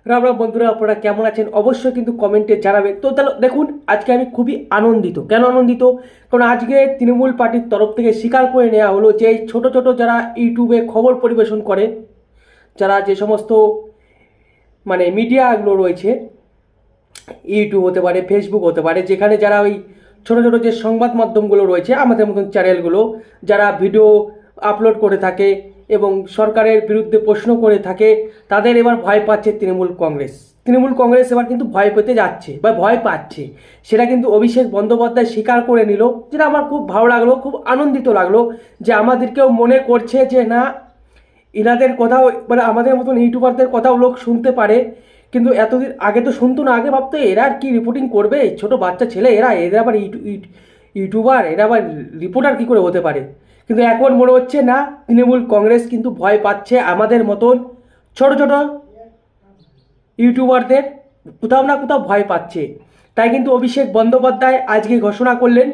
রাম রাম বন্ধুরা, আপনারা কেমন আছেন অবশ্যই কিন্তু কমেন্টে জানাবেন। তো তাহলে দেখুন, আজকে আমি খুবই আনন্দিত। কেন আনন্দিত? কারণ আজকে তৃণমূল পার্টির তরফ থেকে স্বীকার করে নেওয়া হলো যে এই ছোটো ছোটো যারা ইউটিউবে খবর পরিবেশন করে, যারা যে সমস্ত মিডিয়াগুলো রয়েছে, ইউটিউব হতে পারে, ফেসবুক হতে পারে, যেখানে যারা ওই ছোটো ছোটো যে সংবাদ মাধ্যমগুলো রয়েছে, আমাদের মতন চ্যানেলগুলো, যারা ভিডিও আপলোড করে থাকে এবং সরকারের বিরুদ্ধে প্রশ্ন করে থাকে, তাদের এবার ভয় পাচ্ছে তৃণমূল কংগ্রেস এবার কিন্তু ভয় পেতে যাচ্ছে বা ভয় পাচ্ছে। সেটা কিন্তু অভিষেক বন্দ্যোপাধ্যায় স্বীকার করে নিল, যেটা আমার খুব ভালো লাগলো, খুব আনন্দিত লাগলো যে আমাদেরকেও মনে করছে যে না, ইনাদের কথাও আমাদের মতন ইউটিউবারদের কথাও লোক শুনতে পারে। কিন্তু এতদিন আগে তো শুনতো না, আগে ভাবতো এরা আর কি রিপোর্টিং করবে, ছোট বাচ্চা ছেলে, এরা আবার ইউটিউবার, এরা আবার রিপোর্টার কী করে হতে পারে। কিন্তু এখন মনে হচ্ছে না, তৃণমূল কংগ্রেস কিন্তু ভয় পাচ্ছে আমাদের মতন ছোট ছোট ইউটিউবারদের, কোথাও না কোথাও ভয় পাচ্ছে। তাই কিন্তু অভিষেক বন্দ্যোপাধ্যায় আজকে ঘোষণা করলেন,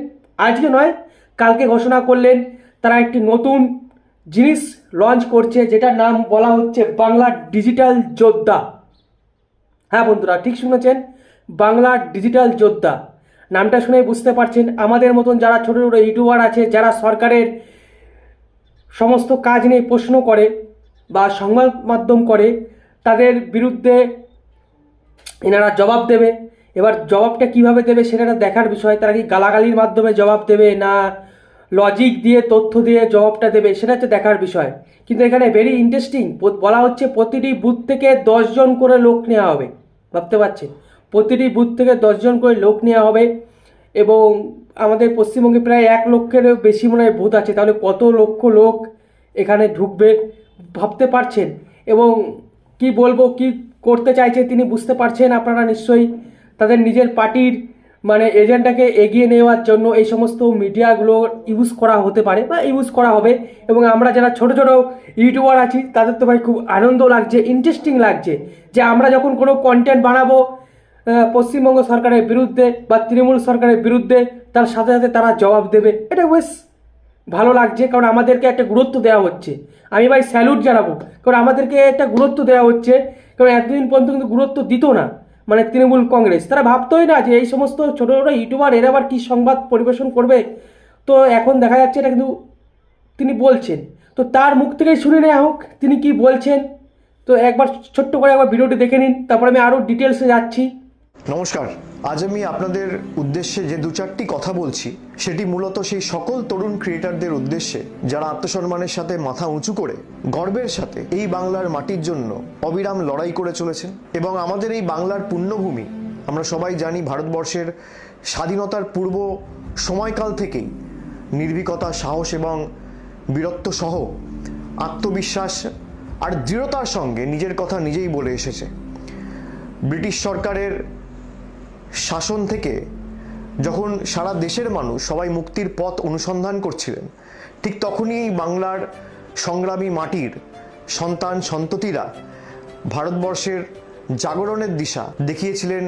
আজকে নয় কালকে ঘোষণা করলেন, তারা একটি নতুন জিনিস লঞ্চ করছে, যেটার নাম বলা হচ্ছে বাংলা ডিজিটাল যোদ্ধা। হ্যাঁ বন্ধুরা, ঠিক শুনেছেন, বাংলা ডিজিটাল যোদ্ধা। নামটা শুনেই বুঝতে পারছেন, আমাদের মতন যারা ছোটো ছোটো ইউটিউবার আছে, যারা সরকারের সমস্ত কাজ নিয়ে প্রশ্ন করে বা সংবাদ মাধ্যম করে, তাদের বিরুদ্ধে এনারা জবাব দেবে। এবার জবাবটা কিভাবে দেবে সেটা দেখার বিষয়। তারা কি গালাগালির মাধ্যমে জবাব দেবে, না লজিক দিয়ে, তথ্য দিয়ে জবাবটা দেবে, সেটা হচ্ছে দেখার বিষয়। কিন্তু এখানে ভেরি ইন্টারেস্টিং বলা হচ্ছে, প্রতিটি বুথ থেকে 10 জন করে লোক নেওয়া হবে। ভাবতে পারছেন, প্রতিটি বুথ থেকে 10 জন করে লোক নেওয়া হবে। এবং আমাদের পশ্চিমবঙ্গে প্রায় 1 লক্ষেরও বেশি মনে হয় বুথ আছে, তাহলে কত লক্ষ লোক এখানে ঢুকবে ভাবতে পারছেন। এবং কি বলবো, কি করতে চাইছে তিনি বুঝতে পারছেন আপনারা নিশ্চয়ই। তাদের নিজের পার্টির এজেন্ডাকে এগিয়ে নেওয়ার জন্য এই সমস্ত মিডিয়াগুলো ইউজ করা হতে পারে বা ইউজ করা হবে। এবং আমরা যারা ছোট ছোট ইউটিউবার আছি, তাদের তো ভাই খুব আনন্দ লাগছে, ইন্টারেস্টিং লাগছে যে আমরা যখন কোনো কন্টেন্ট বানাবো পশ্চিমবঙ্গ সরকারের বিরুদ্ধে বা তৃণমূল সরকারের বিরুদ্ধে, তার সাথে সাথে তারা জবাব দেবে। এটা বেশ ভালো লাগছে, কারণ আমাদেরকে একটা গুরুত্ব দেওয়া হচ্ছে। আমি ভাই স্যালুট জানাবো, কারণ আমাদেরকে একটা গুরুত্ব দেওয়া হচ্ছে। কারণ এতদিন পর্যন্ত কিন্তু গুরুত্ব দিত না তৃণমূল কংগ্রেস, তারা ভাবতোই না যে এই সমস্ত ছোটো ছোটো ইউটিউবার এরা আবার কী সংবাদ পরিবেশন করবে। তো এখন দেখা যাচ্ছে এটা কিন্তু তিনি বলছেন। তো তার মুখ থেকেই শুনে নেওয়া হোক তিনি কি বলছেন। তো একবার ছোট্ট করে একবার ভিডিওটি দেখে নিন, তারপরে আমি আরও ডিটেলসে যাচ্ছি। নমস্কার। আজ আমি আপনাদের উদ্দেশ্যে যে দু চারটি কথা বলছি, সেটি মূলত সেই সকল তরুণ ক্রিয়েটারদের উদ্দেশ্যে যারা আত্মসম্মানের সাথে মাথা উঁচু করে গর্বের সাথে এই বাংলার মাটির জন্য অবিরাম লড়াই করে চলেছেন। এবং আমাদের এই বাংলার পুণ্যভূমি, আমরা সবাই জানি ভারতবর্ষের স্বাধীনতার পূর্ব সময়কাল থেকেই নির্ভীকতা, সাহস এবং বীরত্ব সহ আত্মবিশ্বাস আর দৃঢ়তার সঙ্গে নিজের কথা নিজেই বলে এসেছে। ব্রিটিশ সরকারের শাসন থেকে যখন সারা দেশের মানুষ সবাই মুক্তির পথ অনুসন্ধান করছিলেন, ঠিক তখনই এই বাংলার সংগ্রামী মাটির সন্তান সন্ততিরা ভারতবর্ষের জাগরণের দিশা দেখিয়েছিলেন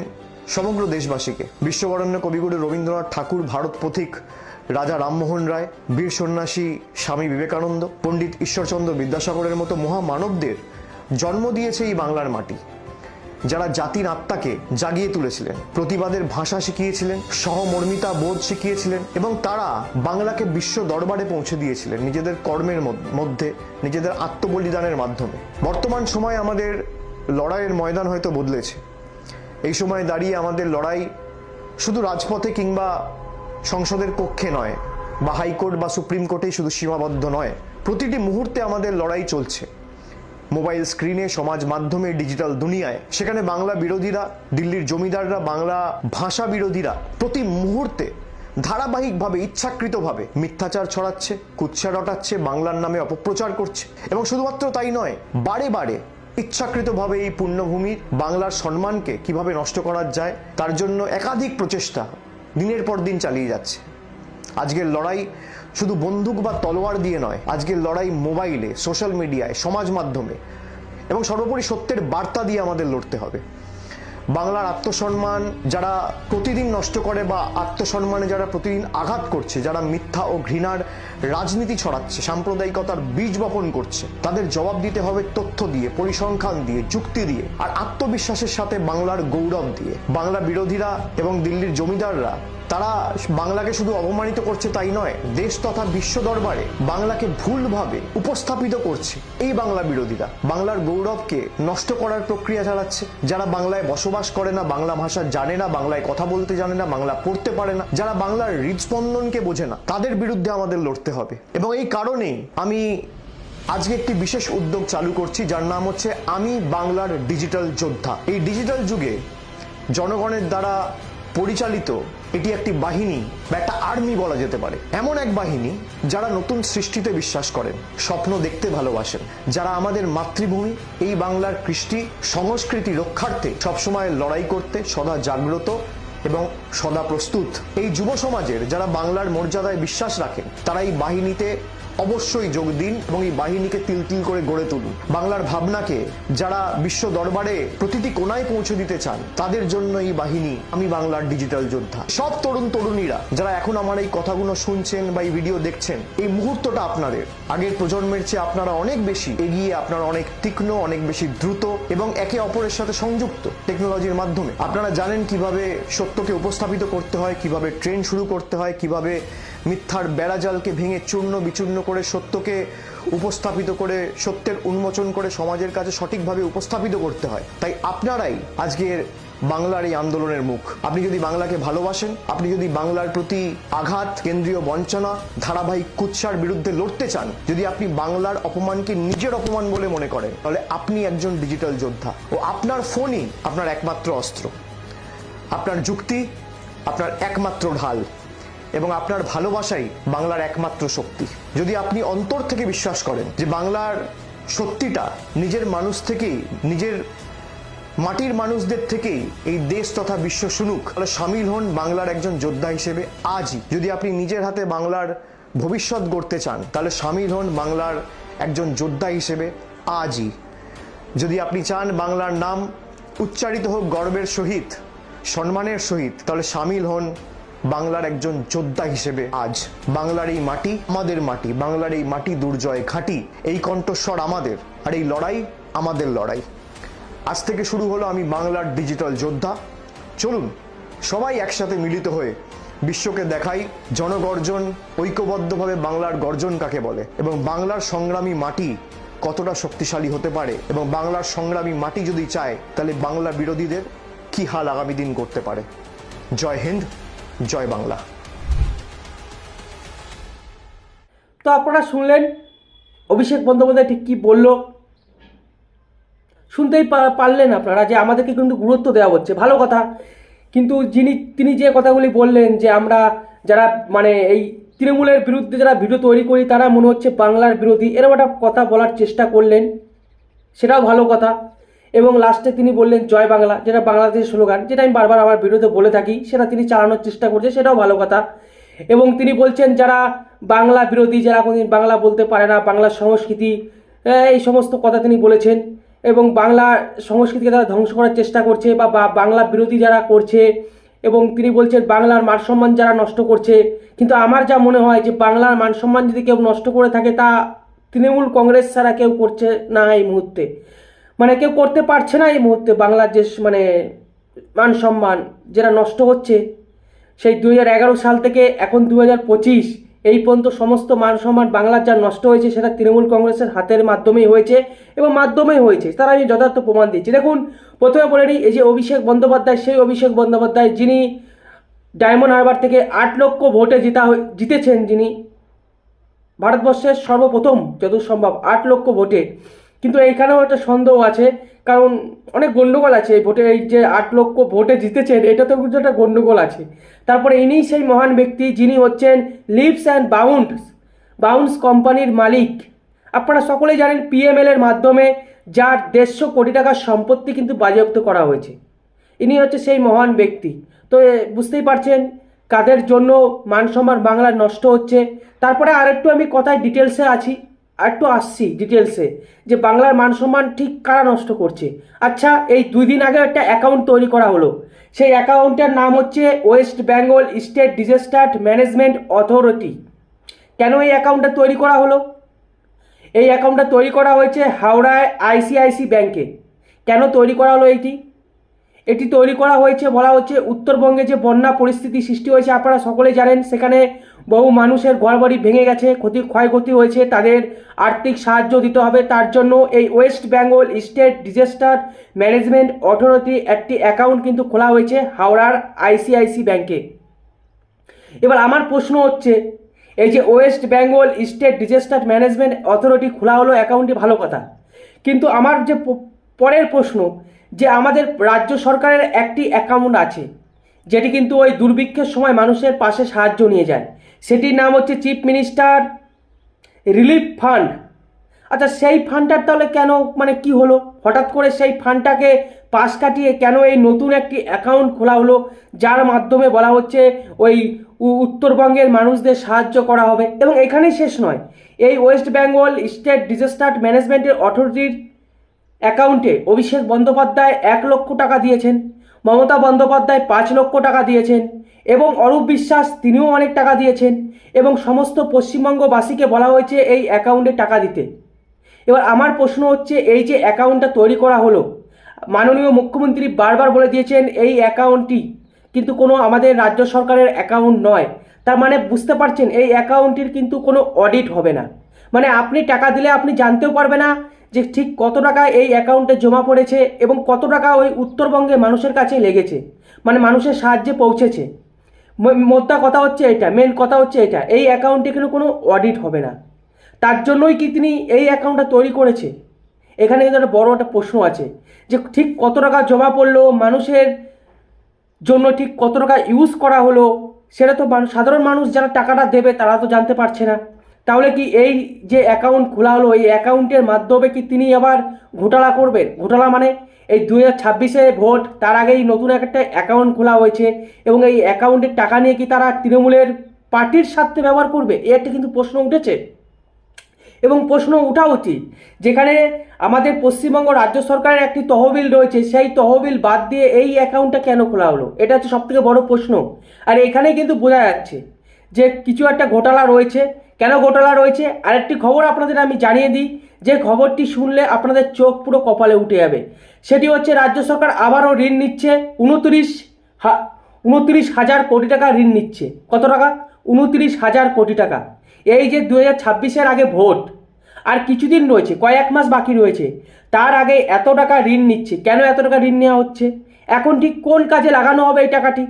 সমগ্র দেশবাসীকে। বিশ্ববরেণ্য কবিগুরু রবীন্দ্রনাথ ঠাকুর, ভারত পথিক রাজা রামমোহন রায়, বীর সন্ন্যাসী স্বামী বিবেকানন্দ, পণ্ডিত ঈশ্বরচন্দ্র বিদ্যাসাগরের মতো মহামানবদের জন্ম দিয়েছে এই বাংলার মাটি, যারা জাতির আত্মাকে জাগিয়ে তুলেছিলেন, প্রতিবাদের ভাষা শিখিয়েছিলেন, সহমর্মিতা বোধ শিখিয়েছিলেন এবং তারা বাংলাকে বিশ্ব দরবারে পৌঁছে দিয়েছিলেন নিজেদের কর্মের মধ্যে, নিজেদের আত্মবলিদানের মাধ্যমে। বর্তমান সময় আমাদের লড়াইয়ের ময়দান হয়তো বদলেছে। এই সময় দাঁড়িয়ে আমাদের লড়াই শুধু রাজপথে কিংবা সংসদের কক্ষে নয়, বা হাইকোর্ট বা সুপ্রিম কোর্টেই শুধু সীমাবদ্ধ নয়। প্রতিটি মুহূর্তে আমাদের লড়াই চলছে মোবাইল স্ক্রিনে, সমাজ মাধ্যমে, ডিজিটাল দুনিয়ায়। সেখানে বাংলা বিরোধীরা, দিল্লির জমিদাররা, বাংলা ভাষা বিরোধীরা প্রতি মুহূর্তে ধারাবাহিকভাবে, ইচ্ছাকৃতভাবে মিথ্যাচার ছড়াচ্ছে, কুৎসা রটাচ্ছে, বাংলার নামে অপপ্রচার করছে। এবং শুধুমাত্র তাই নয়, বারে বারে ইচ্ছাকৃতভাবে এই পুণ্যভূমির বাংলার সম্মানকে কিভাবে নষ্ট করা যায় তার জন্য একাধিক প্রচেষ্টা দিনের পর দিন চালিয়ে যাচ্ছে। আজকের লড়াই শুধু বন্দুক বা তলোয়ার দিয়ে নয়, আজকের লড়াই মোবাইলে, সোশ্যাল মিডিয়ায়, সমাজ মাধ্যমে এবং সর্বোপরি সত্যের বার্তা দিয়ে আমাদের লড়তে হবে। বাংলার আত্মসম্মান যারা প্রতিদিন নষ্ট করে বা আত্মসম্মানে যারা প্রতিদিন আঘাত করছে, যারা মিথ্যা ও ঘৃণার রাজনীতি ছড়াচ্ছে, সাম্প্রদায়িকতার বীজ বপন করছে, তাদের জবাব দিতে হবে তথ্য দিয়ে, পরিসংখ্যান দিয়ে, যুক্তি দিয়ে আর আত্মবিশ্বাসের সাথে বাংলার গৌরব দিয়ে। বাংলা বিরোধীরা এবং দিল্লির জমিদাররা তারা বাংলাকে শুধু অপমানিত করছে তাই নয়, দেশ তথা বিশ্ব দরবারে বাংলাকে ভুলভাবে উপস্থাপিত করছে। এই বাংলা বিরোধীরা বাংলার গৌরবকে নষ্ট করার প্রক্রিয়া চালাচ্ছে। যারা বাংলায় বসবাস করে না, বাংলা ভাষা জানে না, বাংলায় কথা বলতে জানে না, বাংলা পড়তে পারে না, যারা বাংলার হৃদস্পন্দনকে বোঝে না, তাদের বিরুদ্ধে আমাদের লড়তে হবে। এবং এই কারণেই আমি আজকে একটি বিশেষ উদ্যোগ চালু করছি, যার নাম হচ্ছে আমি বাংলার ডিজিটাল যোদ্ধা। এই ডিজিটাল যুগে জনগণের দ্বারা পরিচালিত এটি একটি বাহিনী বা একটা আর্মি বলা যেতে পারে। এমন এক বাহিনী যারা নতুন সৃষ্টিতে বিশ্বাস করেন, স্বপ্ন দেখতে ভালোবাসেন, যারা আমাদের মাতৃভূমি এই বাংলার কৃষ্টি সংস্কৃতি রক্ষার্থে সবসময় লড়াই করতে সদা জাগ্রত এবং সদা প্রস্তুত। এই যুব সমাজের যারা বাংলার মর্যাদায় বিশ্বাস রাখেন, তারা এই বাহিনীতে অবশ্যই যোগ দিন এবং এই বাহিনীকে তিল তিল করে গড়ে তুলুন। বাংলার ভাবনাকে যারা বিশ্ব দরবারে প্রতিটি কোণায় পৌঁছে দিতে চান, তাদের জন্য এই বাহিনী আমি বাংলার ডিজিটাল যোদ্ধা। সব তরুণ তরুণীরা যারা এখন আমার এই কথাগুলো শুনছেন বা এই ভিডিও দেখছেন, এই মুহূর্তটা আপনাদের। আগের প্রজন্মের চেয়ে আপনারা অনেক বেশি এগিয়ে, আপনারা অনেক তীক্ষ্ণ, অনেক বেশি দ্রুত এবং একে অপরের সাথে সংযুক্ত টেকনোলজির মাধ্যমে। আপনারা জানেন কিভাবে সত্যকে উপস্থাপিত করতে হয়, কিভাবে ট্রেন শুরু করতে হয়, কিভাবে মিথ্যার বেড়াজালকে ভেঙে চূর্ণ বিচূর্ণ করে সত্যকে উপস্থাপিত করে, সত্যের উন্মোচন করে সমাজের কাছে সঠিকভাবে উপস্থাপিত করতে হয়। তাই আপনারাই আজকের বাংলার এই আন্দোলনের মুখ। আপনি যদি বাংলাকে ভালোবাসেন, আপনি যদি বাংলার প্রতি আঘাত, কেন্দ্রীয় বঞ্চনা, ধারাবাহিক কুৎসার বিরুদ্ধে লড়তে চান, যদি আপনি বাংলার অপমানকে নিজের অপমান বলে মনে করেন, তাহলে আপনি একজন ডিজিটাল যোদ্ধা ও আপনার ফোনই আপনার একমাত্র অস্ত্র, আপনার যুক্তি আপনার একমাত্র ঢাল এবং আপনার ভালোবাসাই বাংলার একমাত্র শক্তি। যদি আপনি অন্তর থেকে বিশ্বাস করেন যে বাংলার সত্যিটা নিজের মানুষ থেকেই, নিজের মাটির মানুষদের থেকেই এই দেশ তথা বিশ্ব শুনুক, তাহলে সামিল হন বাংলার একজন যোদ্ধা হিসেবে আজই। যদি আপনি নিজের হাতে বাংলার ভবিষ্যৎ গড়তে চান, তাহলে সামিল হন বাংলার একজন যোদ্ধা হিসেবে আজই। যদি আপনি চান বাংলার নাম উচ্চারিত হোক গর্বের সহিত, সম্মানের সহিত, তাহলে সামিল হন বাংলার একজন যোদ্ধা হিসেবে আজ। বাংলার এই মাটি আমাদের মাটি, বাংলার এই মাটি দুর্জয় ঘাঁটি, এই কণ্ঠস্বর আমাদের, আর এই লড়াই আমাদের লড়াই। আজ থেকে শুরু হলো আমি বাংলার ডিজিটাল যোদ্ধা। চলুন সবাই একসাথে মিলিত হয়ে বিশ্বকে দেখাই জনগর্জন, ঐক্যবদ্ধভাবে বাংলার গর্জন কাকে বলে এবং বাংলার সংগ্রামী মাটি কতটা শক্তিশালী হতে পারে, এবং বাংলার সংগ্রামী মাটি যদি চায় তাহলে বাংলা বিরোধীদের কি হাল আগামী দিন করতে পারে। জয় হিন্দ, জয় বাংলা। তো আপনারা শুনলেন অভিষেক বন্দ্যোপাধ্যায় ঠিক কী বলল। শুনতেই পারলেন আপনারা যে আমাদেরকে কিন্তু গুরুত্ব দেওয়া হচ্ছে, ভালো কথা। কিন্তু তিনি যে কথাগুলি বললেন যে আমরা যারা মানে এই তৃণমূলের বিরুদ্ধে যারা ভিডিও তৈরি করি তারা মনে হচ্ছে বাংলার বিরোধী, এরকম একটা কথা বলার চেষ্টা করলেন, সেটাও ভালো কথা। এবং লাস্টে তিনি বললেন জয় বাংলা, যেটা বাংলাদেশের স্লোগান, যেটা আমি বারবার আমার ভিডিওতে বলে থাকি, সেটা তিনি চালানোর চেষ্টা করছে, সেটাও ভালো কথা। এবং তিনি বলছেন যারা বাংলা বিরোধী, যারা কোনোদিন বাংলা বলতে পারে না, বাংলা সংস্কৃতি, এই সমস্ত কথা তিনি বলেছেন। এবং বাংলা সংস্কৃতিকে তারা ধ্বংস করার চেষ্টা করছে বা বাংলা বিরোধী যারা করছে, এবং তিনি বলছেন বাংলার মান সম্মান যারা নষ্ট করছে। কিন্তু আমার যা মনে হয় যে বাংলার মান সম্মান যদি কেউ নষ্ট করে থাকে, তা তৃণমূল কংগ্রেস ছাড়া কেউ করছে না এই মুহূর্তে, মানে কেউ করতে পারছে না এই মুহূর্তে। বাংলার যে মানে মান সম্মান যেটা নষ্ট হচ্ছে, সেই 2011 সাল থেকে এখন 2025 এই পর্যন্ত সমস্ত মান সম্মান বাংলার যা নষ্ট হয়েছে, সেটা তৃণমূল কংগ্রেসের হাতের মাধ্যমেই হয়েছে এবং মাধ্যমেই হয়েছে, তারা আমি যথার্থ প্রমাণ দিচ্ছি। দেখুন, প্রথমে বলে নিই, এই যে অভিষেক বন্দ্যোপাধ্যায়, সেই অভিষেক বন্দ্যোপাধ্যায় যিনি ডায়মন্ড হারবার থেকে 8 লক্ষ ভোটে জিতেছেন, যিনি ভারতবর্ষের সর্বপ্রথম যতদূর সম্ভব 8 লক্ষ ভোটে। কিন্তু এইখানেও একটা সন্দেহ আছে, কারণ অনেক গণ্ডগোল আছে এই ভোটে। এই যে 8 লক্ষ ভোটে জিতেছেন, এটাতেও কিন্তু একটা গণ্ডগোল আছে। তারপরে ইনি সেই মহান ব্যক্তি যিনি হচ্ছেন লিভস অ্যান্ড বাউন্স কোম্পানির মালিক। আপনারা সকলেই জানেন PML এর মাধ্যমে যার 150 কোটি টাকার সম্পত্তি কিন্তু বাজেয়াপ্ত করা হয়েছে, ইনি হচ্ছে সেই মহান ব্যক্তি। তো বুঝতেই পারছেন কাদের জন্য মান সম্মান বাংলার নষ্ট হচ্ছে। তারপরে আরেকটু আমি কথায় ডিটেলসে আসছি ডিটেলসে, যে বাংলার মান সম্মান ঠিক কারা নষ্ট করছে। আচ্ছা, এই 2 দিন আগে একটা অ্যাকাউন্ট তৈরি করা হলো, সেই অ্যাকাউন্টের নাম হচ্ছে West Bengal state disaster management authority. কেন এই অ্যাকাউন্টটা তৈরি করা হলো? এই অ্যাকাউন্টটা তৈরি করা হয়েছে হাওড়ায় আইসিআইসি ব্যাংকে। কেন তৈরি করা হলো এটি তৈরি করা হয়েছে বলা হচ্ছে উত্তরবঙ্গে যে বন্যা পরিস্থিতি সৃষ্টি হয়েছে আপনারা সকলেই জানেন, সেখানে বহু মানুষের ঘরবাড়ি ভেঙে গেছে, ক্ষয়ক্ষতি হয়েছে, তাদের আর্থিক সাহায্য দিতে হবে। তার জন্য এই West Bengal state disaster management authority একটি অ্যাকাউন্ট কিন্তু খোলা হয়েছে হাওড়ার আইসিআইসি ব্যাংকে। এবার আমার প্রশ্ন হচ্ছে, এই যে West Bengal state disaster management authority খোলা হলো অ্যাকাউন্টটি ভালো কথা, কিন্তু আমার যে পরের প্রশ্ন, যে আমাদের রাজ্য সরকারের একটি অ্যাকাউন্ট আছে যেটি কিন্তু ওই দুর্ভিক্ষের সময় মানুষের পাশে সাহায্য নিয়ে যায়, সেটির নাম হচ্ছে চিফ মিনিস্টার রিলিফ ফান্ড। আচ্ছা, সেই ফান্ডটার তাহলে কেন, মানে কি হলো হঠাৎ করে সেই ফান্ডটাকে পাশ কাটিয়ে কেন এই নতুন একটি অ্যাকাউন্ট খোলা হলো, যার মাধ্যমে বলা হচ্ছে ওই উত্তরবঙ্গের মানুষদের সাহায্য করা হবে? এবং এখানেই শেষ নয়, এই ওয়েস্ট বেঙ্গল স্টেট ডিজাস্টার ম্যানেজমেন্টের অথরিটির অ্যাকাউন্টে অভিষেক বন্দ্যোপাধ্যায় 1 লক্ষ টাকা দিয়েছেন, মমতা বন্দ্যোপাধ্যায় 5 লক্ষ টাকা দিয়েছেন, এবং অরূপ বিশ্বাস তিনিও অনেক টাকা দিয়েছেন, এবং সমস্ত পশ্চিমবঙ্গবাসীকে বলা হয়েছে এই অ্যাকাউন্টে টাকা দিতে। এবার আমার প্রশ্ন হচ্ছে, এই যে অ্যাকাউন্টটা তৈরি করা হলো, মাননীয় মুখ্যমন্ত্রী বারবার বলে দিয়েছেন এই অ্যাকাউন্টটি কিন্তু কোনো আমাদের রাজ্য সরকারের অ্যাকাউন্ট নয়। তার মানে বুঝতে পারছেন এই অ্যাকাউন্টটির কিন্তু কোনো অডিট হবে না। মানে আপনি টাকা দিলে আপনি জানতেও পারবে না যে ঠিক কত টাকা এই অ্যাকাউন্টে জমা পড়েছে এবং কত টাকা ওই উত্তরবঙ্গে মানুষের কাছে লেগেছে, মানে মানুষের সাহায্যে পৌঁছেছে। মোদ্দা কথা হচ্ছে এটা, মেন কথা হচ্ছে এটা, এই অ্যাকাউন্টে কিন্তু কোনো অডিট হবে না। তার জন্যই কি তিনি এই অ্যাকাউন্টটা তৈরি করেছে? এখানে কিন্তু একটা বড় একটা প্রশ্ন আছে যে ঠিক কত টাকা জমা পড়লো, মানুষের জন্য ঠিক কত টাকা ইউজ করা হলো, সেটা তো সাধারণ মানুষ যারা টাকাটা দেবে তারা তো জানতে পারছে না। তাহলে কি এই যে অ্যাকাউন্ট খোলা হলো, এই অ্যাকাউন্টের মাধ্যমে কি তিনি আবার ঘোটালা করবেন? ঘোটালা মানে এই 2026-এ ভোট, তার আগেই নতুন একটা অ্যাকাউন্ট খোলা হয়েছে এবং এই অ্যাকাউন্টের টাকা নিয়ে কি তারা তৃণমূলের পার্টির স্বার্থে ব্যবহার করবে? এর একটা কিন্তু প্রশ্ন উঠেছে এবং প্রশ্ন ওঠা উচিত। যেখানে আমাদের পশ্চিমবঙ্গ রাজ্য সরকারের একটি তহবিল রয়েছে, সেই তহবিল বাদ দিয়ে এই অ্যাকাউন্টটা কেন খোলা হলো? এটা হচ্ছে সবথেকে বড় প্রশ্ন। আর এখানেই কিন্তু বোঝা যাচ্ছে যে কিছু একটা ঘোটালা রয়েছে। কেন ঘোটালা রয়েছে আরেকটি খবর আপনাদের আমি জানিয়ে দিই, যে খবরটি শুনলে আপনাদের চোখ পুরো কপালে উঠে যাবে। সেটি হচ্ছে রাজ্য সরকার আবারও ঋণ নিচ্ছে, 29,000 কোটি টাকা ঋণ নিচ্ছে। কত টাকা? 29,000 কোটি টাকা। এই যে 2026-এর আগে ভোট, আর কিছুদিন রয়েছে, কয়েক মাস বাকি রয়েছে, তার আগে এত টাকা ঋণ নিচ্ছে। কেন এত টাকা ঋণ নেওয়া হচ্ছে? এখন ঠিক কোন কাজে লাগানো হবে এই টাকাটি?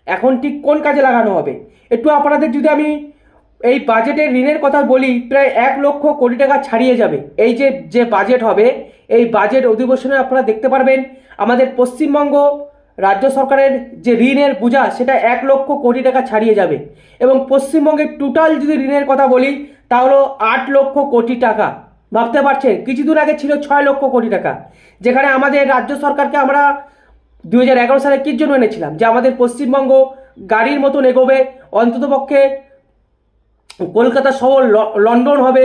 এখন ঠিক কোন কাজে লাগানো হবে একটু আপনাদের যদি আমি এই বাজেটের ঋণের কথা বলি, প্রায় 1 লক্ষ কোটি টাকা ছাড়িয়ে যাবে। এই যে বাজেট হবে, এই বাজেট অধিবেশনে আপনারা দেখতে পারবেন আমাদের পশ্চিমবঙ্গ রাজ্য সরকারের যে ঋণের বোঝা সেটা 1 লক্ষ কোটি টাকা ছাড়িয়ে যাবে। এবং পশ্চিমবঙ্গের টোটাল যদি ঋণের কথা বলি তাহলে 8 লক্ষ কোটি টাকা। ভাবতে পারছেন, কিছুদিন আগে ছিল 6 লক্ষ কোটি টাকা। যেখানে আমাদের রাজ্য সরকারকে আমরা 2011 সালে কির জন্য এনেছিলাম, যে আমাদের পশ্চিমবঙ্গ গাড়ির মতন এগোবে, অন্ততপক্ষে কলকাতা শহর লন্ডন হবে,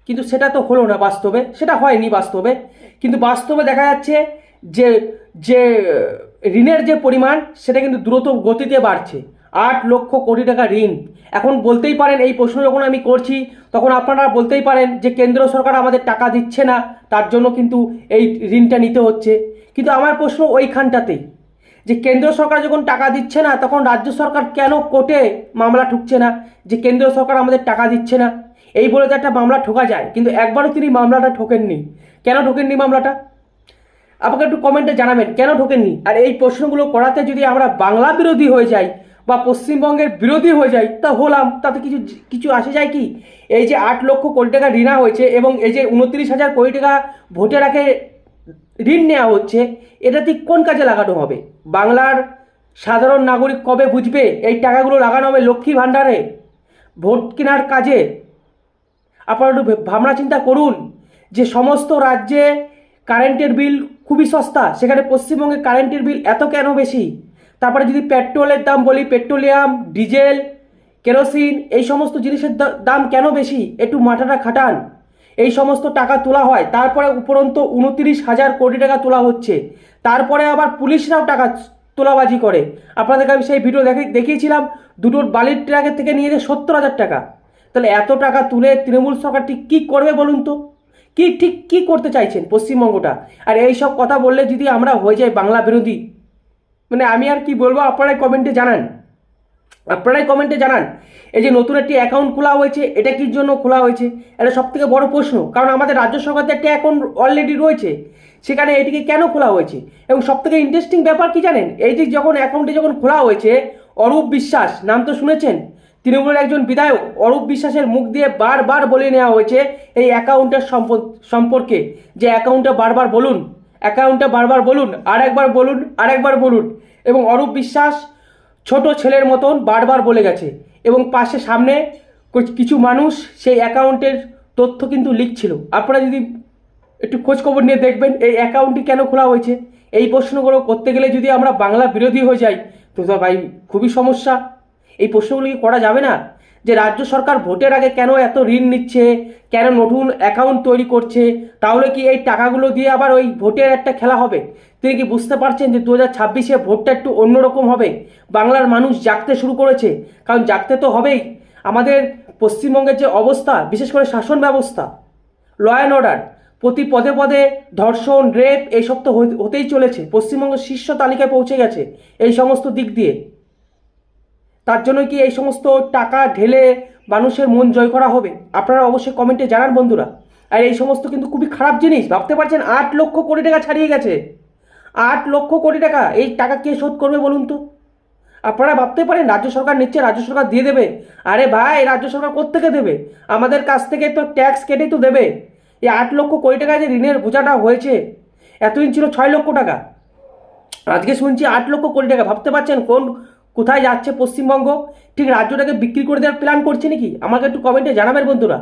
কিন্তু সেটা তো হলো না বাস্তবে, সেটা হয়নি বাস্তবে। কিন্তু বাস্তবে দেখা যাচ্ছে যে যে ঋণের যে পরিমাণ সেটা কিন্তু দ্রুত গতিতে বাড়ছে। 8 লক্ষ কোটি টাকা ঋণ। এখন বলতেই পারেন, এই প্রশ্ন যখন আমি করছি তখন আপনারা বলতেই পারেন যে কেন্দ্র সরকার আমাদের টাকা দিচ্ছে না, তার জন্য কিন্তু এই ঋণটা নিতে হচ্ছে। কিন্তু আমার প্রশ্ন ওইখানটাতেই, যে কেন্দ্র সরকার যখন টাকা দিচ্ছে না তখন রাজ্য সরকার কেন কোর্টে মামলা ঠুকছে না যে কেন্দ্র সরকার আমাদের টাকা দিচ্ছে না? এই বলে তো একটা মামলা ঠোকা যায়, কিন্তু একবারও তিনি মামলাটা ঠোকেননি। কেন ঠোকেননি মামলাটা? আপনাকে একটু কমেন্টে জানাবেন কেন ঢোকেননি। আর এই প্রশ্নগুলো করাতে যদি আমরা বাংলা বিরোধী হয়ে যাই বা পশ্চিমবঙ্গের বিরোধী হয়ে যাই তা হলাম, তাতে কিছু আসে যায় কি? এই যে 8 লক্ষ কোটি টাকা ঋণ হয়েছে এবং এই যে 29,000 কোটি টাকা ভোটের আগে ঋণ নেওয়া হচ্ছে, এটা ঠিক কোন কাজে লাগানো হবে? বাংলার সাধারণ নাগরিক কবে বুঝবে এই টাকাগুলো লাগানো হবে লক্ষ্মী ভাণ্ডারে, ভোট কেনার কাজে? আপনারা একটু ভাবনা চিন্তা করুন যে সমস্ত রাজ্যে কারেন্টের বিল খুবই সস্তা, সেখানে পশ্চিমবঙ্গে কারেন্টের বিল এত কেন বেশি? তারপরে যদি পেট্রোলের দাম বলি, পেট্রোলিয়াম, ডিজেল, কেরোসিন, এই সমস্ত জিনিসের দাম কেন বেশি? একটু মাথাটা খাটান। এই সমস্ত টাকা তোলা হয়, তারপরে উপরন্ত 29,000 কোটি টাকা তোলা হচ্ছে, তারপরে আবার পুলিশরাও টাকা তোলাবাজি করে। আপনাদেরকে আমি সেই ভিডিও দেখিয়েছিলাম, দুটো বালির ট্রাকের থেকে নিয়ে যায় 70,000 টাকা। তাহলে এত টাকা তুলে তৃণমূল সরকার ঠিক কী করবে বলুন তো? ঠিক কী করতে চাইছেন পশ্চিমবঙ্গটা? আর এই সব কথা বললে যদি আমরা হয়ে যাই বাংলা বিরোধী, মানে আমি আর কি বলবো, আপনারাই কমেন্টে জানান। এই যে নতুন একটি অ্যাকাউন্ট খোলা হয়েছে, এটা কির জন্য খোলা হয়েছে? এটা সবথেকে বড় প্রশ্ন, কারণ আমাদের রাজ্য সরকারতে একটা অ্যাকাউন্ট অলরেডি রয়েছে, সেখানে এটিকে কেন খোলা হয়েছে? এবং সবথেকে ইন্টারেস্টিং ব্যাপার কি জানেন? এই যে যখন অ্যাকাউন্টটি যখন খোলা হয়েছে, অরূপ বিশ্বাস নাম তো শুনেছেন, তৃণমূলের একজন বিধায়ক, অরূপ বিশ্বাসের মুখ দিয়ে বারবার বলে নেওয়া হয়েছে এই অ্যাকাউন্টের সম্পর্কে, যে অ্যাকাউন্টটা বারবার বলুন, আরেকবার বলুন। এবং অরূপ বিশ্বাস ছোট ছেলের মতন বারবার বলে গেছে, এবং সামনে কিছু মানুষ সেই অ্যাকাউন্টের তথ্য কিন্তু লিখছিল। আপনারা যদি একটু খোঁজখবর নিয়ে দেখবেন এই অ্যাকাউন্টটি কেন খোলা হয়েছে। এই প্রশ্নগুলো করতে গেলে যদি আমরা বাংলা বিরোধী হয়ে যাই তো ভাই খুবই সমস্যা। এই প্রশ্নগুলো কি করা যাবে না? যে রাজ্য সরকার ভোটের আগে কেন এত ঋণ নিচ্ছে, কেন নতুন অ্যাকাউন্ট তৈরি করছে? তাহলে কি এই টাকাগুলো দিয়ে আবার ওই ভোটের একটা খেলা হবে? তিনি কি বুঝতে পারছেন যে 2026-এ ভোটটা একটু অন্যরকম হবে? বাংলার মানুষ জাগতে শুরু করেছে, কারণ জাগতে তো হবেই। আমাদের পশ্চিমবঙ্গের যে অবস্থা, বিশেষ করে শাসন ব্যবস্থা, ল অ্যান্ড অর্ডার, প্রতি পদে পদে ধর্ষণ, রেপ, এইসব তো হতেই চলেছে। পশ্চিমবঙ্গ শীর্ষ তালিকায় পৌঁছে গেছে এই সমস্ত দিক দিয়ে। তার জন্য কি এই সমস্ত টাকা ঢেলে মানুষের মন জয় করা হবে? আপনারা অবশ্যই কমেন্টে জানান বন্ধুরা। আর এই সমস্ত কিন্তু খুবই খারাপ জিনিস। ভাবতে পারছেন 8 লক্ষ কোটি টাকা ছাড়িয়ে গেছে, 8 লক্ষ কোটি টাকা। এই টাকা কে শোধ করবে বলুন তো? আপনারা ভাবতে পারেন রাজ্য সরকার নিচ্ছে, রাজ্য সরকার দিয়ে দেবে। আরে ভাই, রাজ্য সরকার কোত্থেকে দেবে? আমাদের কাছ থেকে তো ট্যাক্স কেটেই তো দেবে। এই 8 লক্ষ কোটি টাকা যে ঋণের বোঝাটা হয়েছে, এতদিন ছিল 6 লক্ষ টাকা, আজকে শুনছি 8 লক্ষ কোটি টাকা। ভাবতে পারছেন কোথায় যাচ্ছে পশ্চিমবঙ্গ? ঠিক রাজ্যটাকে বিক্রি করে দেওয়ার প্ল্যান করছে নাকি? আমাকে একটু কমেন্টে জানাবেন বন্ধুরা।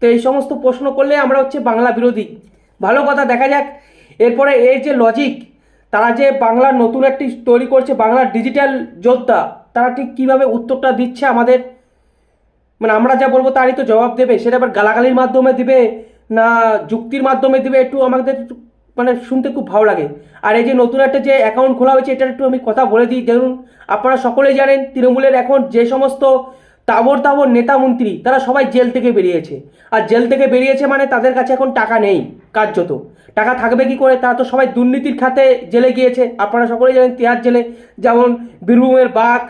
তো এই সমস্ত প্রশ্ন করলে আমরা হচ্ছে বাংলা বিরোধী। ভালো কথা, দেখা যাক এরপরে এই যে লজিক, তারা যে বাংলার নতুন একটি তৈরি করছে, বাংলার ডিজিটাল যোদ্ধা, তারা ঠিক কীভাবে উত্তরটা দিচ্ছে আমাদের। মানে আমরা যা বলবো তারই তো জবাব দেবে, সেটা আবার গালাগালির মাধ্যমে দিবে না যুক্তির মাধ্যমে দিবে, একটু আমাদের মানে শুনতে খুব ভালো লাগে। আর এই যে নতুন একটা যে অ্যাকাউন্ট খোলা হয়েছে, এটার একটু আমি কথা বলে দিই। দেখুন, আপনারা সকলেই জানেন তৃণমূলের এখন যে সমস্ত তাবর নেতা মন্ত্রী, তারা সবাই জেল থেকে বেরিয়েছে। আর জেল থেকে বেরিয়েছে মানে তাদের কাছে এখন টাকা নেই, কার্যত। টাকা থাকবে কি করে? তারা তো সবাই দুর্নীতির খাতে জেলে গিয়েছে। আপনারা সকলেই জানেন তিহার জেলে যেমন বীরভূমের বাঘ,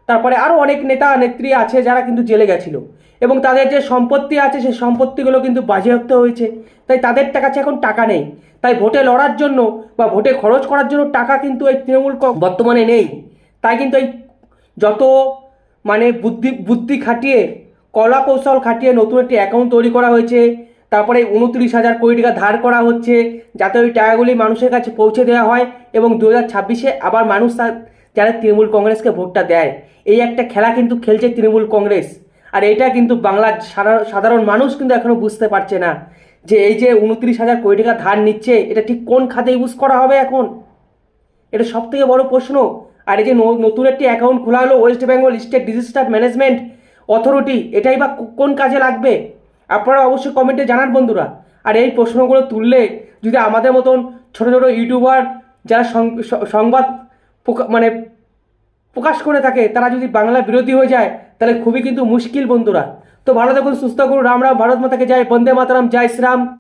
তারপরে আরও অনেক নেতা নেত্রী আছে যারা কিন্তু জেলে গেছিলো, এবং তাদের যে সম্পত্তি আছে সেই সম্পত্তিগুলো কিন্তু বাজেয়াপ্ত হয়েছে। তাই তাদের কাছে এখন টাকা নেই। তাই ভোটে লড়ার জন্য বা ভোটে খরচ করার জন্য টাকা কিন্তু এই তৃণমূল বর্তমানে নেই। তাই কিন্তু এই যত মানে বুদ্ধি খাটিয়ে, কলা কৌশল খাটিয়ে নতুন একটি অ্যাকাউন্ট তৈরি করা হয়েছে। তারপরে 29,000 কোটি টাকা ধার করা হচ্ছে, যাতে ওই টাকাগুলি মানুষের কাছে পৌঁছে দেওয়া হয়, এবং 2026-এ আবার মানুষ যারা তৃণমূল কংগ্রেসকে ভোটটা দেয়। এই একটা খেলা কিন্তু খেলছে তৃণমূল কংগ্রেস। আর এটা কিন্তু বাংলার সাধারণ মানুষ কিন্তু এখনও বুঝতে পারছে না যে এই যে 29,000 কোটি টাকা ধার নিচ্ছে, এটা ঠিক কোন খাতে ইউজ করা হবে এখন? এটা সব থেকে বড় প্রশ্ন। আর এই যে নতুন একটি অ্যাকাউন্ট খোলা হলো West Bengal state disaster management authority, এটাই বা কোন কাজে লাগবে? আপনারা অবশ্যই কমেন্টে জানান বন্ধুরা। আর এই প্রশ্নগুলো তুললে যদি আমাদের মতন ছোট ছোট ইউটিউবার যারা সংবাদ মানে প্রকাশ করে থাকে, তারা যদি বাংলা বিরোধী হয়ে যায়, তাহলে খুবই কিন্তু মুশকিল বন্ধুরা। তো ভালো থাকুন, সুস্থ থাকুন, রাম রাম, ভারত মাতাকে জয়, বন্দে মাতরম, জয় শ্রীরাম।